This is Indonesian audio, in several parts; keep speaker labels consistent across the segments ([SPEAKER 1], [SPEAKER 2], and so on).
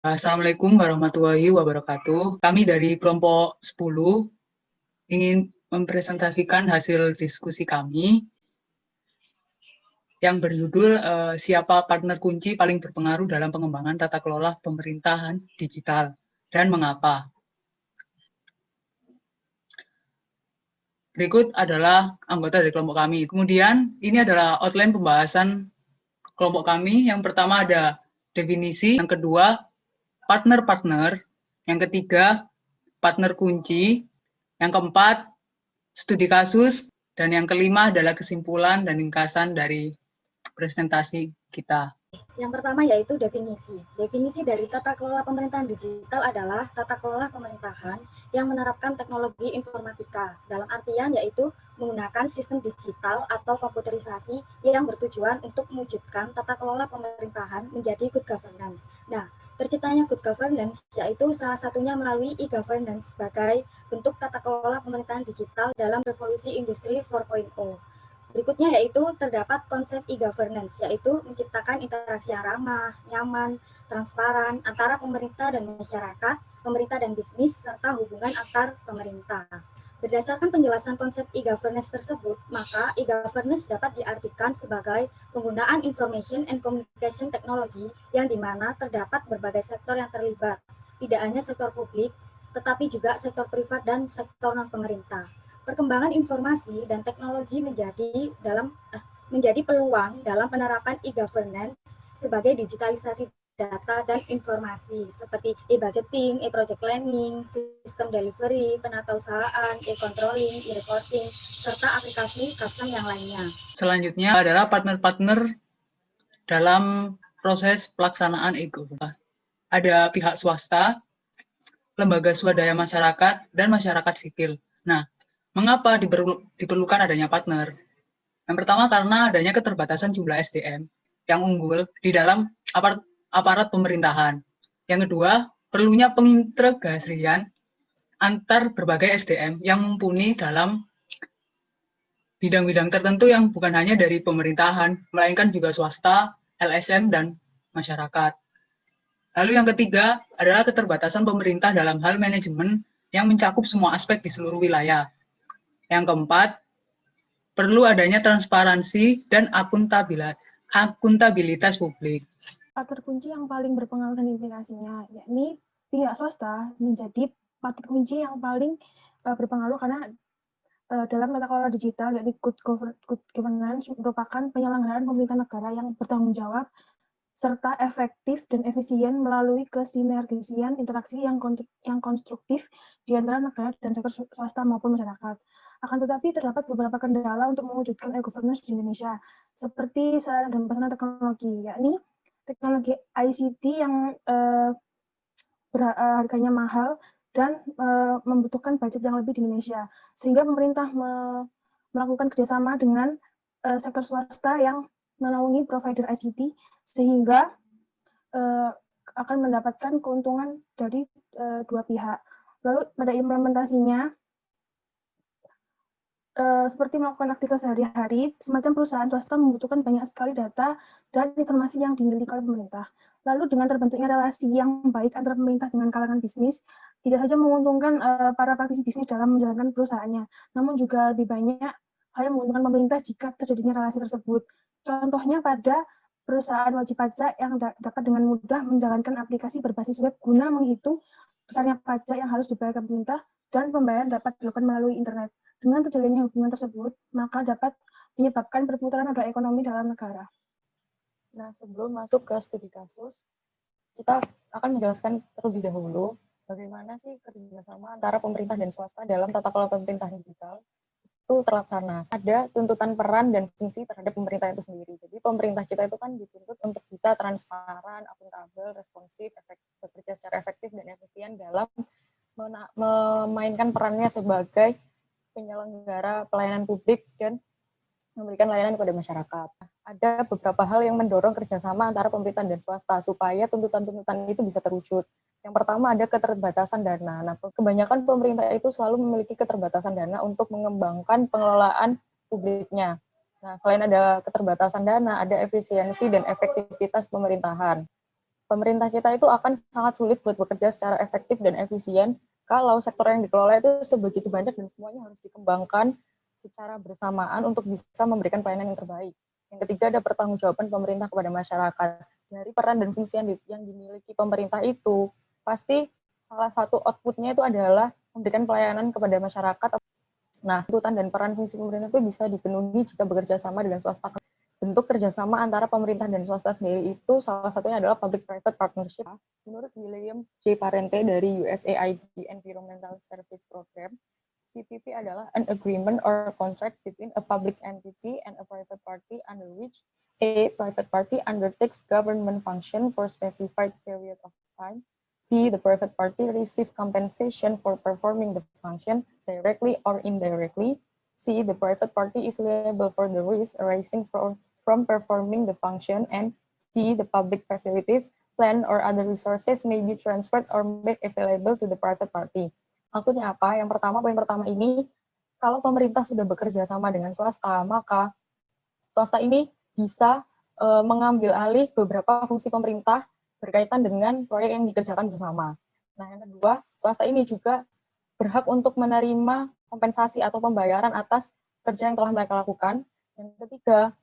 [SPEAKER 1] Assalamualaikum warahmatullahi wabarakatuh. Kami dari kelompok 10 ingin mempresentasikan hasil diskusi kami yang berjudul Siapa Partner Kunci Paling Berpengaruh dalam Pengembangan Tata Kelola Pemerintahan Digital dan Mengapa. Berikut adalah anggota dari kelompok kami. Kemudian ini adalah outline pembahasan kelompok kami. Yang pertama ada definisi, yang kedua partner-partner, yang ketiga partner kunci, yang keempat studi kasus, dan yang kelima adalah kesimpulan dan ringkasan dari presentasi kita.
[SPEAKER 2] Yang pertama yaitu definisi. Definisi dari tata kelola pemerintahan digital adalah tata kelola pemerintahan yang menerapkan teknologi informatika. Dalam artian yaitu menggunakan sistem digital atau komputerisasi yang bertujuan untuk mewujudkan tata kelola pemerintahan menjadi good governance. Nah, terciptanya good governance yaitu salah satunya melalui e-governance sebagai bentuk tata kelola pemerintahan digital dalam revolusi industri 4.0. Berikutnya yaitu terdapat konsep e-governance, yaitu menciptakan interaksi yang ramah, nyaman, transparan antara pemerintah dan masyarakat, pemerintah dan bisnis, serta hubungan antar pemerintah. Berdasarkan penjelasan konsep e-governance tersebut, maka e-governance dapat diartikan sebagai penggunaan information and communication technology yang dimana terdapat berbagai sektor yang terlibat, tidak hanya sektor publik, tetapi juga sektor privat dan sektor non-pemerintah. Perkembangan informasi dan teknologi menjadi peluang dalam penerapan e-governance sebagai digitalisasi data dan informasi seperti e-budgeting, e-project planning, sistem delivery, penatausahaan, e-controlling, e-reporting, serta aplikasi custom yang lainnya.
[SPEAKER 1] Selanjutnya adalah partner-partner dalam proses pelaksanaan e-governance. Ada pihak swasta, lembaga swadaya masyarakat, dan masyarakat sipil. Nah, mengapa diperlukan adanya partner? Yang pertama karena adanya keterbatasan jumlah SDM yang unggul di dalam aparat pemerintahan. Yang kedua, perlunya pengintegrasian antar berbagai SDM yang mumpuni dalam bidang-bidang tertentu yang bukan hanya dari pemerintahan, melainkan juga swasta, LSM, dan masyarakat. Lalu yang ketiga adalah keterbatasan pemerintah dalam hal manajemen yang mencakup semua aspek di seluruh wilayah. Yang keempat, perlu adanya transparansi dan akuntabilitas publik.
[SPEAKER 3] Faktor kunci yang paling berpengaruh dan implikasinya, yakni pihak swasta menjadi faktor kunci yang paling berpengaruh karena dalam tata kelola digital, yakni good governance merupakan penyelenggaraan pemerintah negara yang bertanggung jawab serta efektif dan efisien melalui kesinergisian interaksi yang konstruktif di antara negara dan sektor swasta maupun masyarakat. Akan tetapi terdapat beberapa kendala untuk mewujudkan e-governance di Indonesia, seperti sarana dan prasarana teknologi, yakni teknologi ICT yang harganya mahal dan membutuhkan budget yang lebih di Indonesia, sehingga pemerintah melakukan kerjasama dengan sektor swasta yang menaungi provider ICT sehingga akan mendapatkan keuntungan dari dua pihak. Lalu pada implementasinya, seperti melakukan aktivitas sehari-hari, semacam perusahaan swasta membutuhkan banyak sekali data dan informasi yang dimiliki oleh pemerintah. Lalu dengan terbentuknya relasi yang baik antara pemerintah dengan kalangan bisnis, tidak saja menguntungkan para praktisi bisnis dalam menjalankan perusahaannya, namun juga lebih banyak hal yang menguntungkan pemerintah jika terjadinya relasi tersebut. Contohnya pada perusahaan wajib pajak yang dapat dengan mudah menjalankan aplikasi berbasis web guna menghitung besarnya pajak yang harus dibayar ke pemerintah dan pembayaran dapat dilakukan melalui internet. Dengan terjalinnya hubungan tersebut, maka dapat menyebabkan perputaran roda ekonomi dalam negara.
[SPEAKER 4] Nah, sebelum masuk ke studi kasus, kita akan menjelaskan terlebih dahulu bagaimana sih kerjasama antara pemerintah dan swasta dalam tata kelola pemerintahan digital itu terlaksana. Ada tuntutan peran dan fungsi terhadap pemerintah itu sendiri. Jadi pemerintah kita itu kan dituntut untuk bisa transparan, akuntabel, responsif, bekerja secara efektif dan efisien dalam memainkan perannya sebagai penyelenggara pelayanan publik dan memberikan layanan kepada masyarakat. Ada beberapa hal yang mendorong kerjasama antara pemerintah dan swasta supaya tuntutan-tuntutan itu bisa terwujud. Yang pertama ada keterbatasan dana. Nah, kebanyakan pemerintah itu selalu memiliki keterbatasan dana untuk mengembangkan pengelolaan publiknya. Nah, selain ada keterbatasan dana, ada efisiensi dan efektivitas pemerintahan. pemerintah kita itu akan sangat sulit buat bekerja secara efektif dan efisien kalau sektor yang dikelola itu sebegitu banyak dan semuanya harus dikembangkan secara bersamaan untuk bisa memberikan pelayanan yang terbaik. Yang ketiga ada pertanggungjawaban pemerintah kepada masyarakat. Dari peran dan fungsi yang dimiliki pemerintah itu, pasti salah satu outputnya itu adalah memberikan pelayanan kepada masyarakat. Nah, tuntutan dan peran fungsi pemerintah itu bisa dipenuhi jika bekerja sama dengan swasta. Bentuk kerjasama antara pemerintah dan swasta sendiri itu salah satunya adalah public-private partnership. Menurut William J. Parente dari USAID Environmental Service Program, PPP adalah an agreement or contract between a public entity and a private party under which A. Private party undertakes government function for specified period of time. B. The private party receive compensation for performing the function directly or indirectly. C. The private party is liable for the risk arising from performing the function. And D. The public facilities, plan, or other resources may be transferred or made available to the private party. Maksudnya apa? Poin pertama ini, kalau pemerintah sudah bekerja sama dengan swasta, maka swasta ini bisa mengambil alih beberapa fungsi pemerintah berkaitan dengan proyek yang dikerjakan bersama. Nah, yang kedua, swasta ini juga berhak untuk menerima kompensasi atau pembayaran atas kerja yang telah mereka lakukan. Yang ketiga,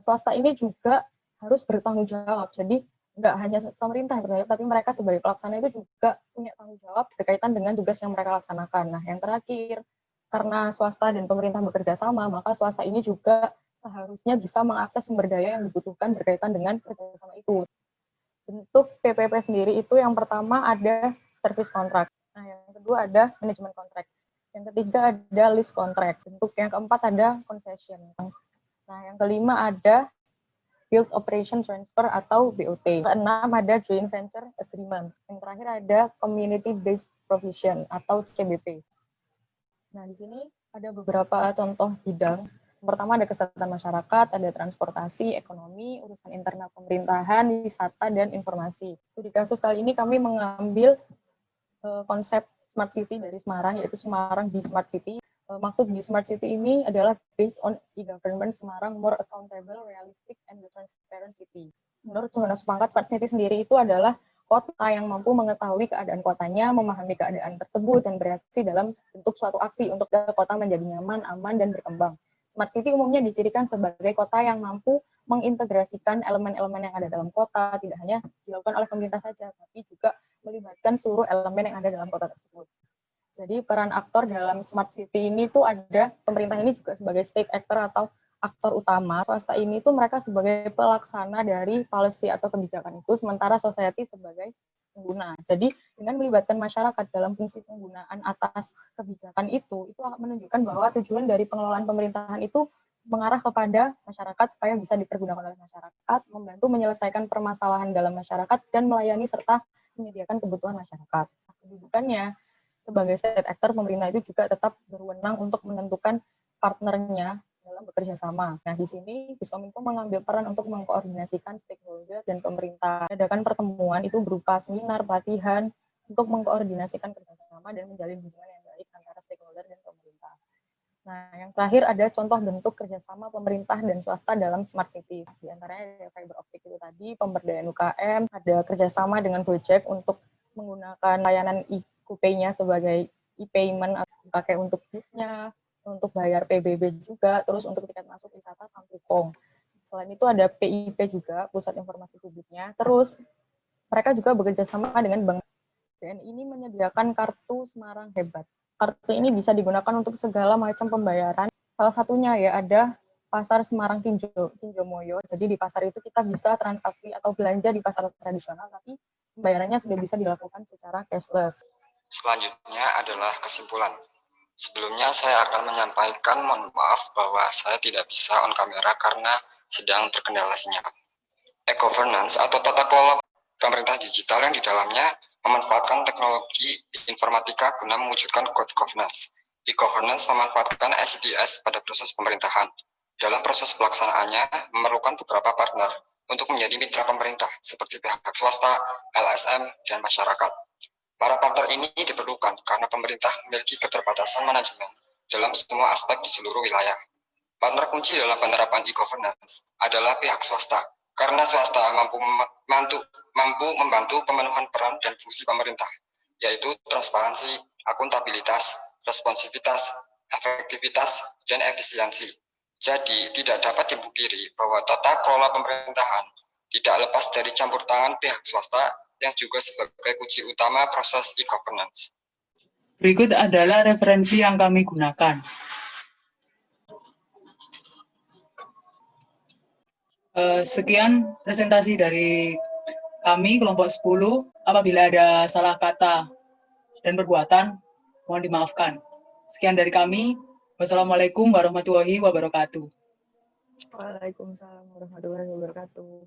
[SPEAKER 4] swasta ini juga harus bertanggung jawab. Jadi nggak hanya pemerintah yang bertanggung jawab, tapi mereka sebagai pelaksana itu juga punya tanggung jawab berkaitan dengan tugas yang mereka laksanakan. Nah, yang terakhir, karena swasta dan pemerintah bekerja sama, maka swasta ini juga seharusnya bisa mengakses sumber daya yang dibutuhkan berkaitan dengan kerjasama itu. Bentuk PPP sendiri itu yang pertama ada service contract. Nah, yang kedua ada manajemen contract. Yang ketiga ada lease contract. Bentuk yang keempat ada concession. Nah, yang kelima ada Build Operation Transfer atau BOT. Keenam ada Joint Venture Agreement. Yang terakhir ada Community Based Provision atau CBP. Nah, di sini ada beberapa contoh bidang. Yang pertama ada kesehatan masyarakat, ada transportasi, ekonomi, urusan internal pemerintahan, wisata, dan informasi. Studi kasus kali ini kami mengambil konsep Smart City dari Semarang, yaitu Semarang Be Smart City. Maksud Be Smart City ini adalah based on e-government Semarang more accountable, realistic, and transparent city. Menurut Jonas Pangkat, Smart City sendiri itu adalah kota yang mampu mengetahui keadaan kotanya, memahami keadaan tersebut, dan bereaksi dalam bentuk suatu aksi untuk kota menjadi nyaman, aman, dan berkembang. Smart City umumnya dicirikan sebagai kota yang mampu mengintegrasikan elemen-elemen yang ada dalam kota, tidak hanya dilakukan oleh pemerintah saja, tapi juga melibatkan seluruh elemen yang ada dalam kota tersebut. Jadi peran aktor dalam Smart City ini tuh ada, pemerintah ini juga sebagai state actor atau aktor utama, swasta ini tuh mereka sebagai pelaksana dari policy atau kebijakan itu, sementara society sebagai pengguna. Jadi dengan melibatkan masyarakat dalam fungsi penggunaan atas kebijakan itu akan menunjukkan bahwa tujuan dari pengelolaan pemerintahan itu mengarah kepada masyarakat supaya bisa dipergunakan oleh masyarakat, membantu menyelesaikan permasalahan dalam masyarakat, dan melayani serta menyediakan kebutuhan masyarakat. Kedudukannya sebagai state actor, pemerintah itu juga tetap berwenang untuk menentukan partnernya dalam bekerja sama. Nah, di sini Diskominfo mengambil peran untuk mengkoordinasikan stakeholder dan pemerintah. Adakan pertemuan itu berupa seminar, pelatihan, untuk mengkoordinasikan kerjasama dan menjalin hubungan yang baik antara stakeholder dan pemerintah. Nah, yang terakhir ada contoh bentuk kerjasama pemerintah dan swasta dalam Smart City. Di antaranya ada fiber optik itu tadi, pemberdayaan UKM, ada kerjasama dengan Gojek untuk menggunakan layanan e-Kupay-nya sebagai e-payment, dipakai untuk bisnya, untuk bayar PBB juga, terus untuk tiket masuk wisata Sampukong. Selain itu ada PIP juga, Pusat Informasi Publiknya. Terus mereka juga bekerja sama dengan Bank BNI ini menyediakan kartu Semarang Hebat. Kartu ini bisa digunakan untuk segala macam pembayaran. Salah satunya ya ada Pasar Semarang Tinjomoyo. Jadi di pasar itu kita bisa transaksi atau belanja di pasar tradisional, tapi pembayarannya sudah bisa dilakukan secara cashless.
[SPEAKER 5] Selanjutnya adalah kesimpulan. Sebelumnya saya akan menyampaikan mohon maaf bahwa saya tidak bisa on kamera karena sedang terkendala sinyal. E-governance atau tata kelola pemerintah digital yang di dalamnya memanfaatkan teknologi informatika guna mewujudkan good governance. E-governance memanfaatkan SDS pada proses pemerintahan. Dalam proses pelaksanaannya memerlukan beberapa partner untuk menjadi mitra pemerintah seperti pihak swasta, LSM, dan masyarakat. Para partner ini diperlukan karena pemerintah memiliki keterbatasan manajemen dalam semua aspek di seluruh wilayah. Partner kunci dalam penerapan e-governance adalah pihak swasta, karena swasta mampu mampu membantu pemenuhan peran dan fungsi pemerintah, yaitu transparansi, akuntabilitas, responsivitas, efektivitas, dan efisiensi. Jadi, tidak dapat dipungkiri bahwa tata kelola pemerintahan tidak lepas dari campur tangan pihak swasta yang juga sebagai kunci utama proses e-governance.
[SPEAKER 1] Berikut adalah referensi yang kami gunakan. Sekian presentasi dari kami, kelompok 10. Apabila ada salah kata dan perbuatan, mohon dimaafkan. Sekian dari kami. Wassalamualaikum warahmatullahi wabarakatuh.
[SPEAKER 4] Waalaikumsalam warahmatullahi wabarakatuh.